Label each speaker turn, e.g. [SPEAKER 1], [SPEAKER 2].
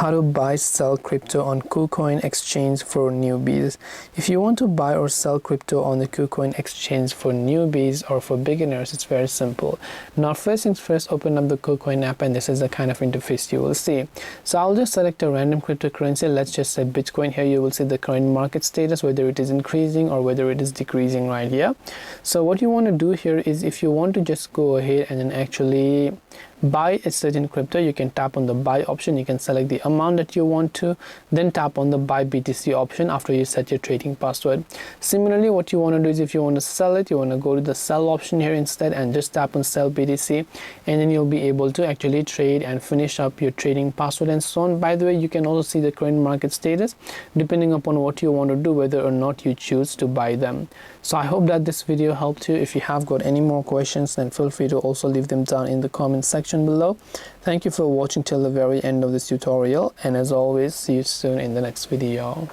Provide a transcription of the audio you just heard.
[SPEAKER 1] How to buy sell crypto on KuCoin exchange for newbies. If you want to buy or sell crypto on the KuCoin exchange for newbies or for beginners, it's very simple. Now first things first, open up the KuCoin app and this is the kind of interface you will see. So I'll just select a random cryptocurrency. Let's just say Bitcoin. Here you will see the current market status, whether it is increasing or whether it is decreasing right here. So what you want to do here is, if you want to just go ahead and then actually buy a certain crypto, you can tap on the buy option. You can select the amount that you want to, then tap on the buy BTC option after you set your trading password. Similarly, what you want to do is, if you want to sell it, you want to go to the sell option here instead and just tap on sell BTC, and then you'll be able to actually trade and finish up your trading password and so on. By the way, you can also see the current market status depending upon what you want to do, whether or not you choose to buy them. So I hope that this video helped you. If you have got any more questions, then feel free to also leave them down in the comment section below. Thank you for watching till the very end of this tutorial, and as always, see you soon in the next video.